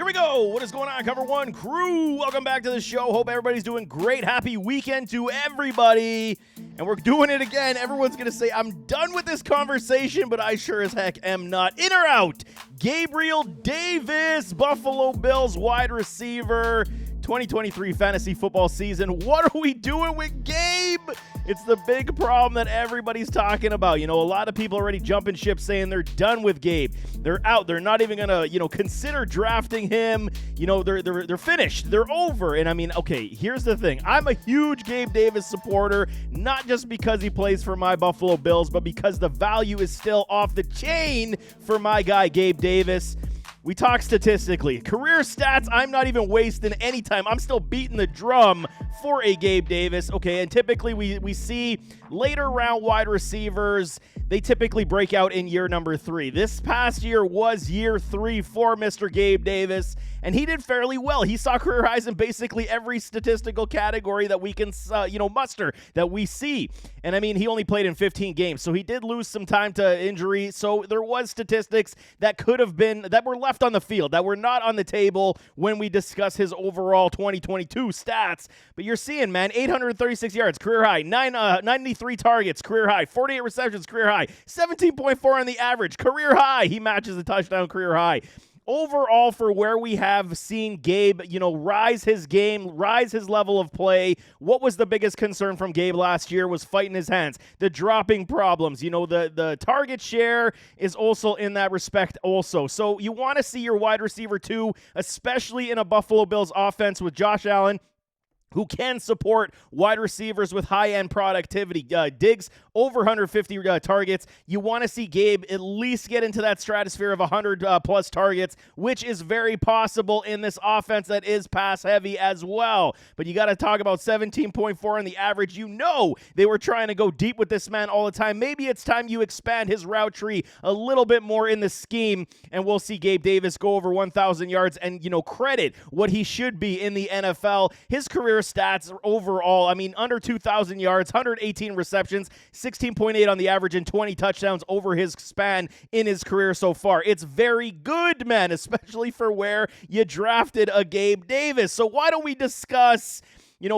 we go. What is going on, Cover One crew? Welcome back to the show. Hope everybody's doing great. Happy weekend to everybody. And we're doing it again. Everyone's going to say, I'm done with this conversation, but I sure as heck am not. In or out, Gabriel Davis, Buffalo Bills wide receiver, 2023 fantasy football season. What are we doing with Gabe? It's the big problem that everybody's talking about. You know, a lot of people already jumping ship saying they're done with Gabe. They're out. They're not even going to, consider drafting him. They're finished. They're over. And I mean, okay, here's the thing. I'm a huge Gabe Davis supporter, not just because he plays for my Buffalo Bills, but because the value is still off the chain for my guy, Gabe Davis. We talk statistically. Career stats, I'm not even wasting any time. I'm still beating the drum for a Gabe Davis. Okay, and typically we see later round wide receivers, they typically break out in year number 3. This past year was year 3 for Mr. Gabe Davis, and he did fairly well. He saw career highs in basically every statistical category that we can, muster, that we see. And I mean, he only played in 15 games, so he did lose some time to injury. So there was statistics that were left on the field, that were not on the table when we discuss his overall 2022 stats. But you're seeing, man, 836 yards, career high, 93 targets, career high, 48 receptions, career high, 17.4 on the average, career high. He matches the touchdown, career high. Overall, for where we have seen Gabe, rise his game, rise his level of play, what was the biggest concern from Gabe last year was fighting his hands, the dropping problems. The target share is also in that respect also. So you want to see your wide receiver too, especially in a Buffalo Bills offense with Josh Allen, who can support wide receivers with high-end productivity. Diggs, over 150 targets. You want to see Gabe at least get into that stratosphere of 100-plus targets, which is very possible in this offense that is pass-heavy as well. But you got to talk about 17.4 on the average. They were trying to go deep with this man all the time. Maybe it's time you expand his route tree a little bit more in the scheme, and we'll see Gabe Davis go over 1,000 yards and, credit what he should be in the NFL. His career stats overall, under 2,000 yards, 118 receptions, 16.8 on the average, and 20 touchdowns over his span in his career so far. It's very good, man, especially for where you drafted a Gabe Davis. So why don't we discuss,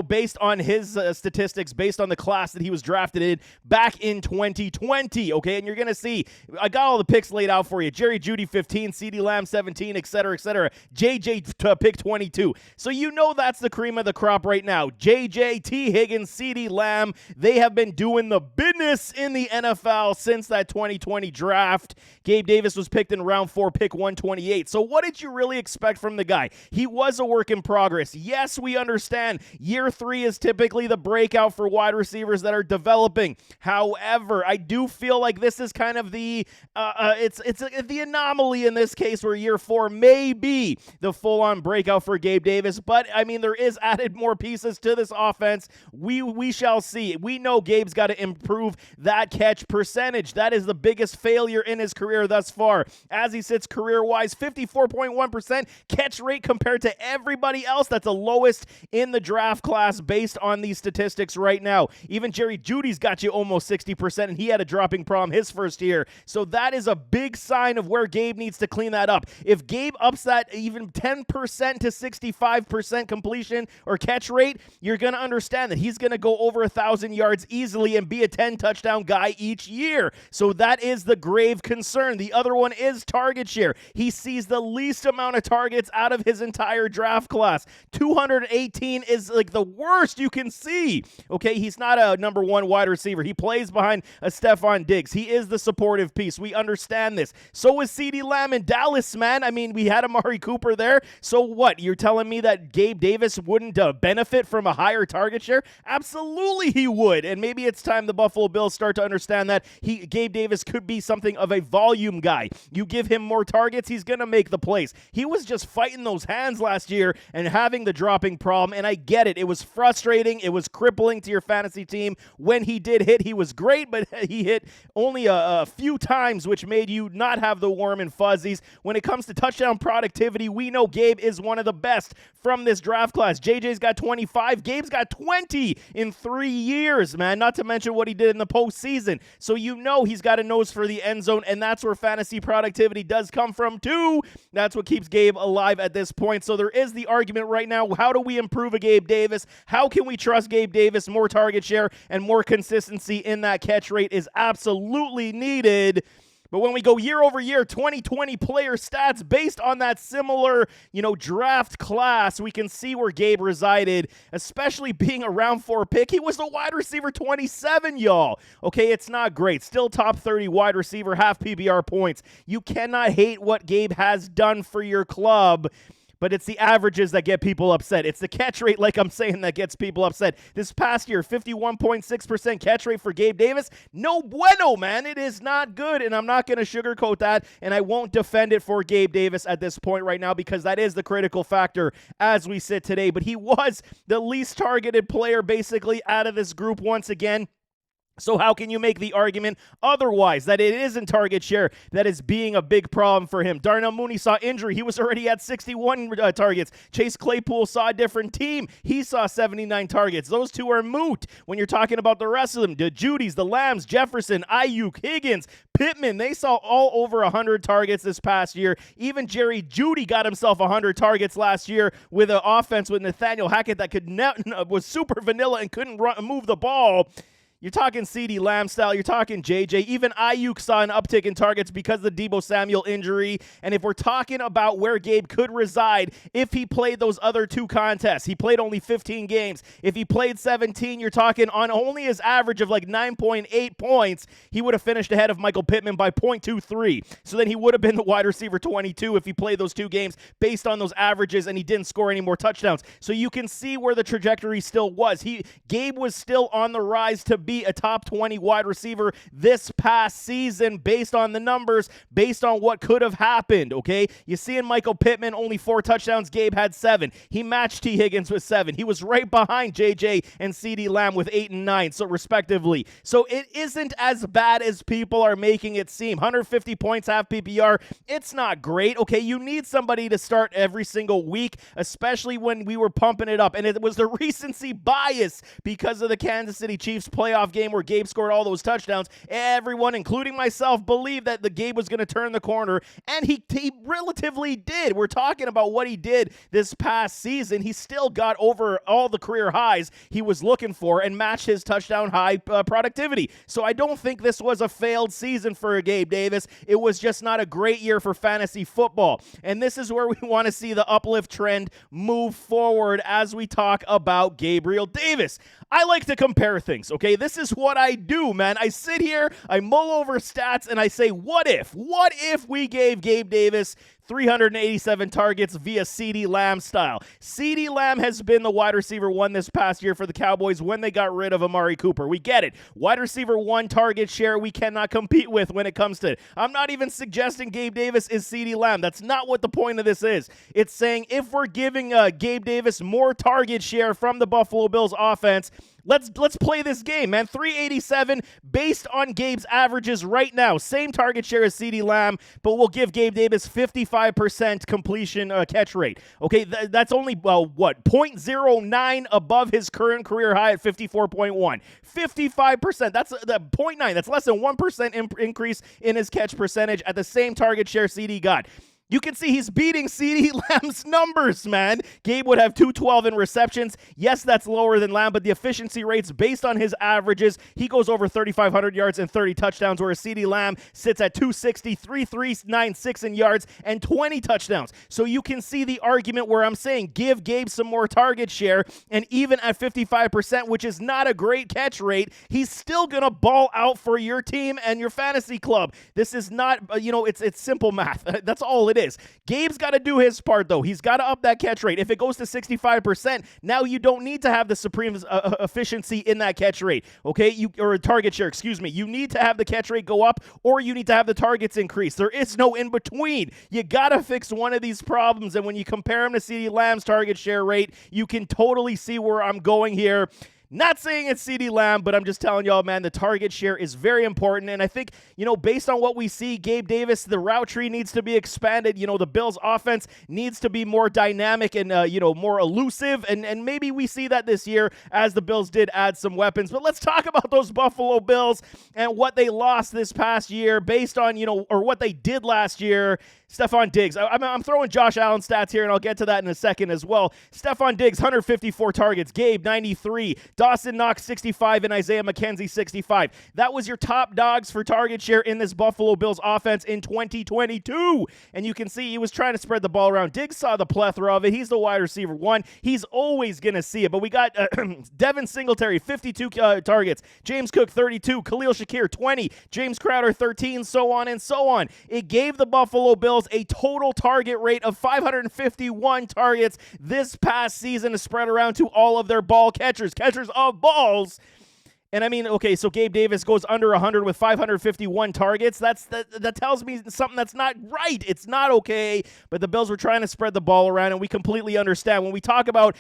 based on his statistics, based on the class that he was drafted in back in 2020, okay? And you're going to see, I got all the picks laid out for you. Jerry Jeudy, 15, CeeDee Lamb, 17, et cetera, et cetera. JJ pick 22. So that's the cream of the crop right now. JJ, T. Higgins, CeeDee Lamb, they have been doing the business in the NFL since that 2020 draft. Gabe Davis was picked in round 4, pick 128. So what did you really expect from the guy? He was a work in progress. Yes, we understand. Year 3 is typically the breakout for wide receivers that are developing. However, I do feel like this is kind of the the anomaly in this case, where year 4 may be the full-on breakout for Gabe Davis. But there is added more pieces to this offense. We shall see. We know Gabe's got to improve that catch percentage. That is the biggest failure in his career thus far. As he sits career-wise, 54.1% catch rate compared to everybody else. That's the lowest in the draft class based on these statistics right now. Even Jerry Jeudy's got you almost 60%, and he had a dropping problem his first year. So that is a big sign of where Gabe needs to clean that up. If Gabe ups that even 10% to 65% completion or catch rate, you're going to understand that he's going to go over 1,000 yards easily and be a 10-touchdown guy each year. So that is the grave concern. The other one is target share. He sees the least amount of targets out of his entire draft class. 218 is like the worst you can see. Okay, he's not a number 1 wide receiver. He plays behind a Stephon Diggs. He is the supportive piece. We understand this. So is CeeDee Lamb in Dallas, man. We had Amari Cooper there. So what? You're telling me that Gabe Davis wouldn't benefit from a higher target share? Absolutely he would. And maybe it's time the Buffalo Bills start to understand that Gabe Davis could be something of a volume guy. You give him more targets, he's going to make the plays. He was just fighting those hands last year and having the dropping problem, and I get it. It was frustrating. It was crippling to your fantasy team. When he did hit, he was great, but he hit only a few times, which made you not have the warm and fuzzies. When it comes to touchdown productivity, we know Gabe is one of the best from this draft class. JJ's got 25. Gabe's got 20 in 3 years, man, not to mention what he did in the postseason. So you know he's got a nose for the end zone, and that's where fantasy productivity does come from too. That's what keeps Gabe alive at this point. So there is the argument right now, how do we improve a Gabe Davis? How can we trust Gabe Davis? More target share and more consistency in that catch rate is absolutely needed. But when we go year over year, 2020 player stats based on that similar, draft class, we can see where Gabe resided, especially being a round 4 pick. He was the wide receiver 27, y'all. Okay, it's not great. Still top 30 wide receiver, half PBR points. You cannot hate what Gabe has done for your club. But it's the averages that get people upset. It's the catch rate, like I'm saying, that gets people upset. This past year, 51.6% catch rate for Gabe Davis. No bueno, man. It is not good, and I'm not going to sugarcoat that, and I won't defend it for Gabe Davis at this point right now because that is the critical factor as we sit today. But he was the least targeted player basically out of this group once again. So how can you make the argument otherwise that it isn't target share that is being a big problem for him? Darnell Mooney saw injury. He was already at 61 targets. Chase Claypool saw a different team. He saw 79 targets. Those two are moot when you're talking about the rest of them. The Judys, the Lambs, Jefferson, Ayuk, Higgins, Pittman, they saw all over 100 targets this past year. Even Jerry Jeudy got himself 100 targets last year with an offense with Nathaniel Hackett that was super vanilla and couldn't move the ball. You're talking CeeDee Lamb style. You're talking JJ. Even Ayuk saw an uptick in targets because of the Deebo Samuel injury. And if we're talking about where Gabe could reside if he played those other two contests, he played only 15 games. If he played 17, you're talking on only his average of like 9.8 points, he would have finished ahead of Michael Pittman by 0.23. So then he would have been the wide receiver 22 if he played those 2 games based on those averages, and he didn't score any more touchdowns. So you can see where the trajectory still was. Gabe was still on the rise to be a top 20 wide receiver this past season based on the numbers, based on what could have happened, okay? You see in Michael Pittman, only 4 touchdowns. Gabe had 7. He matched T. Higgins with 7. He was right behind JJ and CeeDee Lamb with 8 and 9, so respectively. So it isn't as bad as people are making it seem. 150 points, half PPR, it's not great, okay? You need somebody to start every single week, especially when we were pumping it up. And it was the recency bias because of the Kansas City Chiefs playoff game where Gabe scored all those touchdowns. Everyone, including myself, believed that the Gabe was going to turn the corner, and he relatively did. We're talking about what he did this past season. He still got over all the career highs he was looking for and matched his touchdown high productivity. So I don't think this was a failed season for Gabe Davis. It was just not a great year for fantasy football. And this is where we want to see the uplift trend move forward as we talk about Gabriel Davis. I like to compare things, okay? This is what I do, man. I sit here, I mull over stats, and I say, what if? What if we gave Gabe Davis 387 targets via CeeDee Lamb style? CeeDee Lamb has been the wide receiver 1 this past year for the Cowboys when they got rid of Amari Cooper. We get it. Wide receiver 1 target share we cannot compete with when it comes to it. I'm not even suggesting Gabe Davis is CeeDee Lamb. That's not what the point of this is. It's saying if we're giving Gabe Davis more target share from the Buffalo Bills offense, let's play this game, man. 387 based on Gabe's averages right now. Same target share as CeeDee Lamb, but we'll give Gabe Davis 55% completion catch rate. Okay, that's only, 0.09 above his current career high at 54.1. 55%. That's the 0.9. That's less than 1% increase in his catch percentage at the same target share CD got. You can see he's beating CeeDee Lamb's numbers, man. Gabe would have 212 in receptions. Yes, that's lower than Lamb, but the efficiency rates based on his averages, he goes over 3,500 yards and 30 touchdowns, whereas CeeDee Lamb sits at 260, 3,396 in yards and 20 touchdowns. So you can see the argument where I'm saying give Gabe some more target share, and even at 55%, which is not a great catch rate, he's still going to ball out for your team and your fantasy club. This is not, it's simple math. That's all it is. Gabe's got to do his part, though. He's got to up that catch rate. If it goes to 65%, now you don't need to have the supreme efficiency in that catch rate, okay? Or a target share, excuse me. You need to have the catch rate go up, or you need to have the targets increase. There is no in between. You got to fix one of these problems, and when you compare him to CeeDee Lamb's target share rate, you can totally see where I'm going here. Not saying it's CeeDee Lamb, but I'm just telling y'all, man, the target share is very important. And I think, based on what we see, Gabe Davis, the route tree needs to be expanded. The Bills offense needs to be more dynamic and, more elusive. And maybe we see that this year as the Bills did add some weapons. But let's talk about those Buffalo Bills and what they lost this past year based on, or what they did last year. Stephon Diggs. I'm throwing Josh Allen stats here, and I'll get to that in a second as well. Stephon Diggs, 154 targets. Gabe, 93. Dawson Knox, 65. And Isaiah McKenzie, 65. That was your top dogs for target share in this Buffalo Bills offense in 2022. And you can see he was trying to spread the ball around. Diggs saw the plethora of it. He's the wide receiver one. He's always going to see it. But we got Devin Singletary, 52 targets. James Cook, 32. Khalil Shakir, 20. James Crowder, 13. So on and so on. It gave the Buffalo Bills a total target rate of 551 targets this past season to spread around to all of their ball catchers of balls. And I mean, okay, so Gabe Davis goes under 100 with 551 targets. That tells me something that's not right. It's not okay. But the Bills were trying to spread the ball around, and we completely understand. When we talk about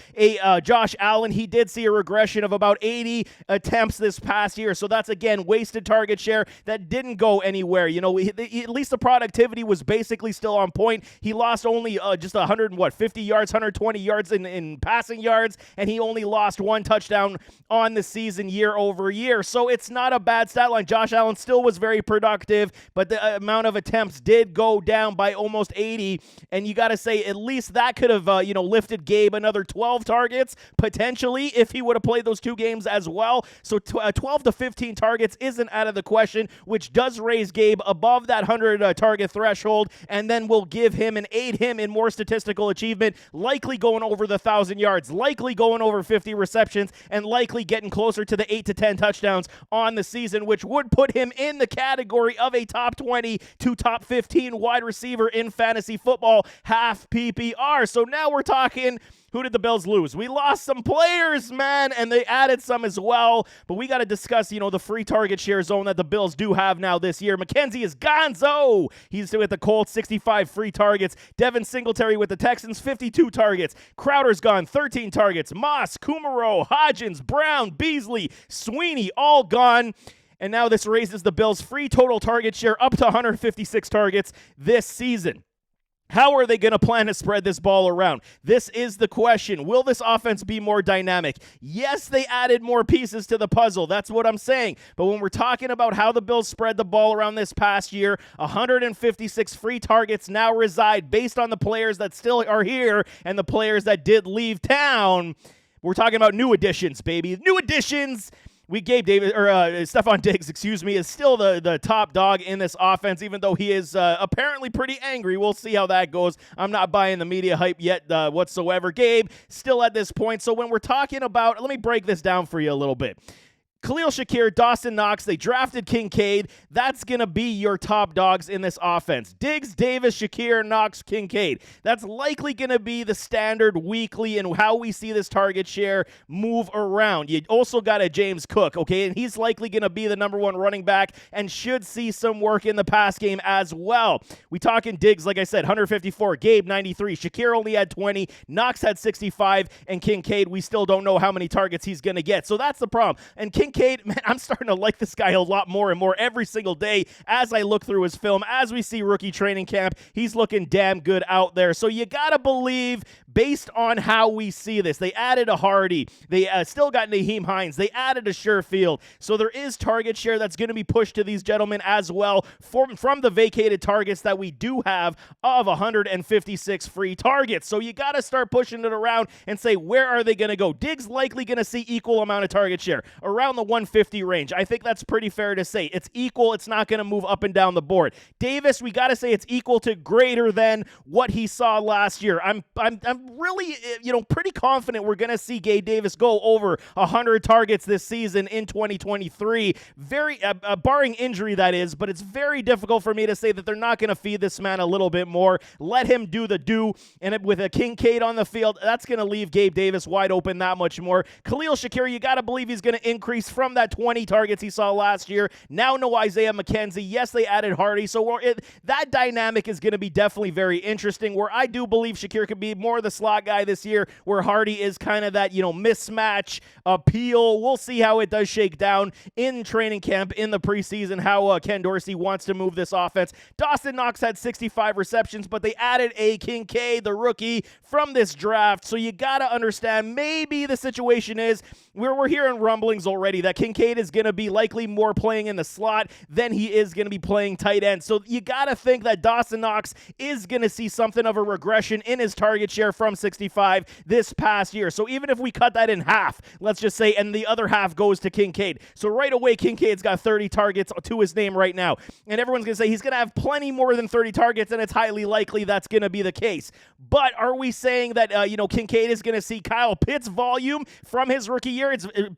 Josh Allen, he did see a regression of about 80 attempts this past year. So that's, again, wasted target share that didn't go anywhere. At least the productivity was basically still on point. He lost only just 50 yards, 120 yards in passing yards, and he only lost one touchdown on the season year over year. So it's not a bad stat line. Josh Allen still was very productive, but the amount of attempts did go down by almost 80. And you got to say, at least that could have, lifted Gabe another 12 targets, potentially, if he would have played those two games as well. So 12 to 15 targets isn't out of the question, which does raise Gabe above that 100 target threshold, and then will give him and aid him in more statistical achievement, likely going over the 1,000 yards, likely going over 50 receptions, and likely getting closer to the 8 to 10 touchdowns on the season, which would put him in the category of a top 20 to top 15 wide receiver in fantasy football, half PPR. So now we're talking, who did the Bills lose? We lost some players, man, and they added some as well. But we got to discuss, the free target share zone that the Bills do have now this year. McKenzie is gonzo. He's with the Colts, 65 free targets. Devin Singletary with the Texans, 52 targets. Crowder's gone, 13 targets. Moss, Kumaro, Hodgins, Brown, Beasley, Sweeney, all gone. And now this raises the Bills' free total target share up to 156 targets this season. How are they going to plan to spread this ball around? This is the question. Will this offense be more dynamic? Yes, they added more pieces to the puzzle. That's what I'm saying. But when we're talking about how the Bills spread the ball around this past year, 156 free targets now reside based on the players that still are here and the players that did leave town. We're talking about new additions, baby. New additions. Gabe Davis, or Stephon Diggs, is still the top dog in this offense, even though he is apparently pretty angry. We'll see how that goes. I'm not buying the media hype yet whatsoever. Gabe, still at this point. So when we're talking about, let me break this down for you a little bit. Khalil Shakir, Dawson Knox, they drafted Kincaid. That's going to be your top dogs in this offense. Diggs, Davis, Shakir, Knox, Kincaid. That's likely going to be the standard weekly and how we see this target share move around. You also got a James Cook, okay, and he's likely going to be the number one running back and should see some work in the pass game as well. We talking Diggs, like I said, 154, Gabe, 93, Shakir only had 20, Knox had 65, and Kincaid, we still don't know how many targets he's going to get. So that's the problem. And Kincaid, man, I'm starting to like this guy a lot more and more every single day as I look through his film. As we see rookie training camp, he's looking damn good out there. So you got to believe, based on how we see this, they added a Hardy. They still got Naheem Hines. They added a Sherfield. So there is target share that's going to be pushed to these gentlemen as well from the vacated targets that we do have of 156 free targets. So you got to start pushing it around and say, where are they going to go? Diggs likely going to see equal amount of target share, around the the 150 range. I think that's pretty fair to say. It's equal. It's not going to move up and down the board. Davis, we got to say it's equal to greater than what he saw last year. I'm really, pretty confident we're going to see Gabe Davis go over 100 targets this season in 2023. Very, barring injury, that is, but it's very difficult for me to say that they're not going to feed this man a little bit more. Let him do the do, and with a Kincaid on the field, that's going to leave Gabe Davis wide open that much more. Khalil Shakir, you got to believe he's going to increase from that 20 targets he saw last year. Now no Isaiah McKenzie. Yes, they added Hardy, so that dynamic is going to be definitely very interesting, where I do believe Shakir could be more the slot guy this year, where Hardy is kind of that, mismatch appeal. We'll see how it does shake down in training camp, in the preseason, how Ken Dorsey wants to move this offense. Dawson Knox had 65 receptions, but they added a Kincaid, the rookie, from this draft, so you got to understand maybe the situation is we're hearing rumblings already that Kincaid is going to be likely more playing in the slot than he is going to be playing tight end. So you got to think that Dawson Knox is going to see something of a regression in his target share from 65 this past year. So even if we cut that in half, let's just say, and the other half goes to Kincaid. So right away, Kincaid's got 30 targets to his name right now. And everyone's going to say he's going to have plenty more than 30 targets, and it's highly likely that's going to be the case. But are we saying that, Kincaid is going to see Kyle Pitts volume from his rookie year?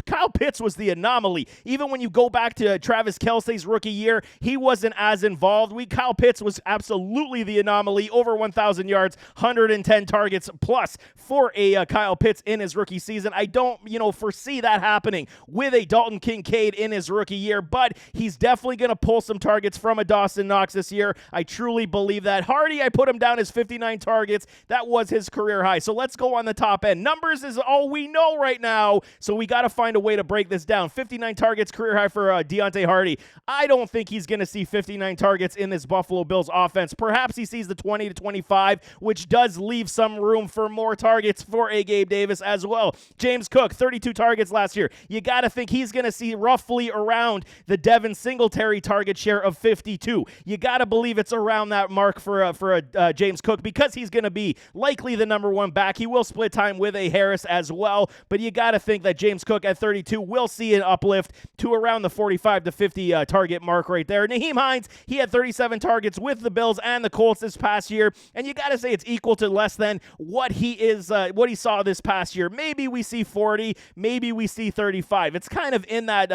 Kyle Pitts was the anomaly. Even when you go back to Travis Kelce's rookie year, he wasn't as involved. Kyle Pitts was absolutely the anomaly. Over 1,000 yards, 110 targets plus for a Kyle Pitts in his rookie season. I don't, foresee that happening with a Dalton Kincaid in his rookie year, but he's definitely going to pull some targets from a Dawson Knox this year. I truly believe that. Hardy, I put him down as 59 targets. That was his career high. So let's go on the top end. Numbers is all we know right now, so we got to find a way to break this down. 59 targets, career high for Deontay Hardy. I don't think he's going to see 59 targets in this Buffalo Bills offense. Perhaps he sees the 20 to 25, which does leave some room for more targets for a Gabe Davis as well. James Cook, 32 targets last year. You got to think he's going to see roughly around the Devin Singletary target share of 52. You got to believe it's around that mark for James Cook, because he's going to be likely the number one back. He will split time with a Harris as well, but you got to think that James Cook at 32 will see an uplift to around the 45 to 50 target mark right there. Nyheim Hines, he had 37 targets with the Bills and the Colts this past year, and you got to say it's equal to less than what he saw this past year. Maybe we see 40, maybe we see 35. It's kind of in that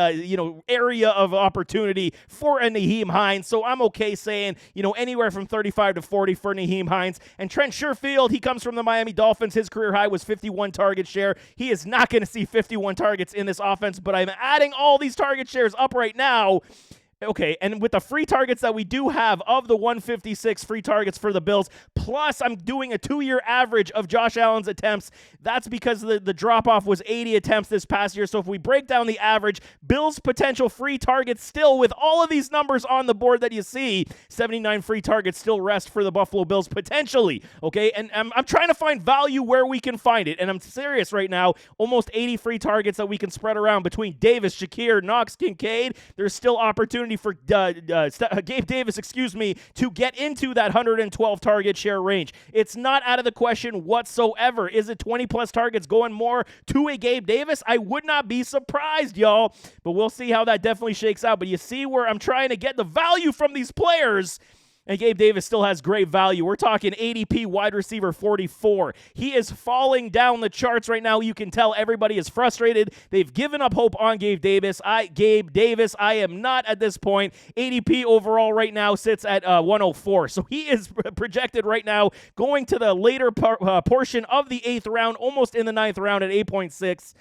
area of opportunity for a Nyheim Hines, so I'm okay saying anywhere from 35 to 40 for Nyheim Hines. And Trent Sherfield, he comes from the Miami Dolphins. His career high was 51 target share. He is not going to see 51 targets in this offense, but I'm adding all these target shares up right now. Okay, and with the free targets that we do have of the 156 free targets for the Bills, plus I'm doing a 2-year average of Josh Allen's attempts. That's because the drop-off was 80 attempts this past year. So if we break down the average, Bills' potential free targets still, with all of these numbers on the board that you see, 79 free targets still rest for the Buffalo Bills potentially. Okay, and I'm trying to find value where we can find it, and I'm serious right now. Almost 80 free targets that we can spread around between Davis, Shakir, Knox, Kincaid. There's still opportunity for Gabe Davis, to get into that 112 target share range. It's not out of the question whatsoever. Is it 20 plus targets going more to a Gabe Davis? I would not be surprised, y'all, but we'll see how that definitely shakes out. But you see where I'm trying to get the value from these players. And Gabe Davis still has great value. We're talking ADP wide receiver 44. He is falling down the charts right now. You can tell everybody is frustrated. They've given up hope on Gabe Davis. I am not at this point. ADP overall right now sits at 104. So he is projected right now going to the later portion of the 8th round, almost in the 9th round at 8.6.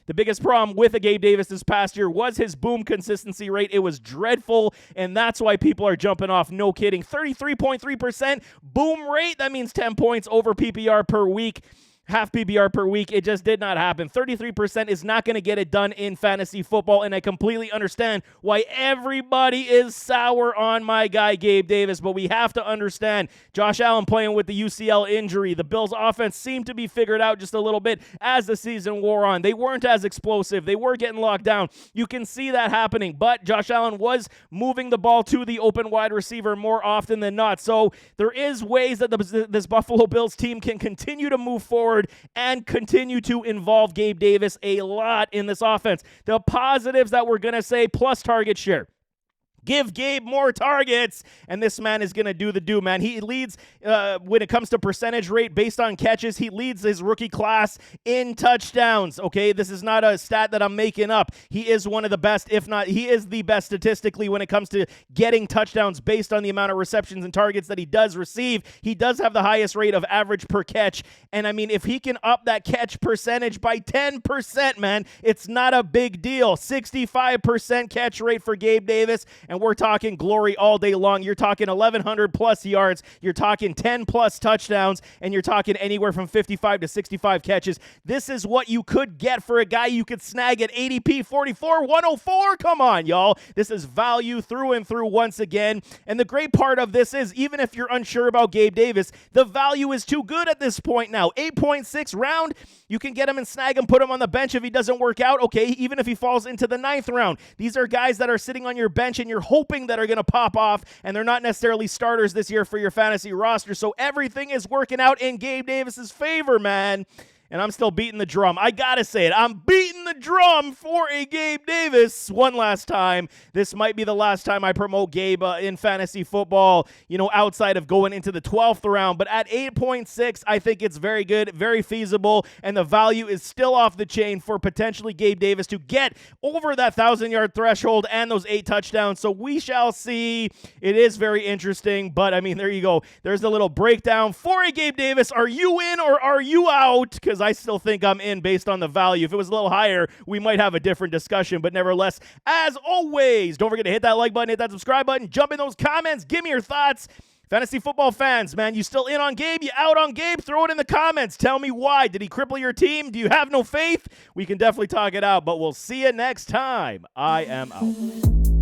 The biggest problem with a Gabe Davis this past year was his boom consistency rate. It was dreadful, and that's why people are jumping off. No kidding. 33.3% boom rate. That means 10 points over PPR per week. Half PPR per week. It just did not happen. 33% is not going to get it done in fantasy football, and I completely understand why everybody is sour on my guy Gabe Davis, but we have to understand Josh Allen playing with the UCL injury. The Bills' offense seemed to be figured out just a little bit as the season wore on. They weren't as explosive. They were getting locked down. You can see that happening, but Josh Allen was moving the ball to the open wide receiver more often than not, so there is ways that this Buffalo Bills team can continue to move forward forward and continue to involve Gabe Davis a lot in this offense. The positives that we're going to say, plus target share. Give Gabe more targets, and this man is going to do the do, man. He leads when it comes to percentage rate based on catches. He leads his rookie class in touchdowns, okay? This is not a stat that I'm making up. He is one of the best, if not, he is the best statistically when it comes to getting touchdowns based on the amount of receptions and targets that he does receive. He does have the highest rate of average per catch, and I mean, if he can up that catch percentage by 10%, man, it's not a big deal. 65% catch rate for Gabe Davis, and we're talking glory all day long. You're talking 1,100 plus yards. You're talking 10 plus touchdowns, and you're talking anywhere from 55 to 65 catches. This is what you could get for a guy you could snag at ADP 44, 104. Come on, y'all. This is value through and through once again. And the great part of this is, even if you're unsure about Gabe Davis, the value is too good at this point now. 8.6 round, you can get him and snag him, put him on the bench if he doesn't work out. Okay, even if he falls into the 9th round. These are guys that are sitting on your bench and you're hoping that are going to pop off, and they're not necessarily starters this year for your fantasy roster. So everything is working out in Gabe Davis's favor, man. And I'm still beating the drum. I gotta say it. I'm beating the drum for a Gabe Davis one last time. This might be the last time I promote Gabe in fantasy football, outside of going into the 12th round. But at 8.6, I think it's very good, very feasible, and the value is still off the chain for potentially Gabe Davis to get over that 1,000-yard threshold and those 8 touchdowns. So we shall see. It is very interesting, but I mean, there you go. There's a little breakdown for a Gabe Davis. Are you in or are you out? Because I still think I'm in based on the value. If it was a little higher, we might have a different discussion. But nevertheless, as always, don't forget to hit that like button, hit that subscribe button, jump in those comments, give me your thoughts. Fantasy football fans, man, you still in on Gabe? You out on Gabe? Throw it in the comments. Tell me why. Did he cripple your team? Do you have no faith? We can definitely talk it out, but we'll see you next time. I am out.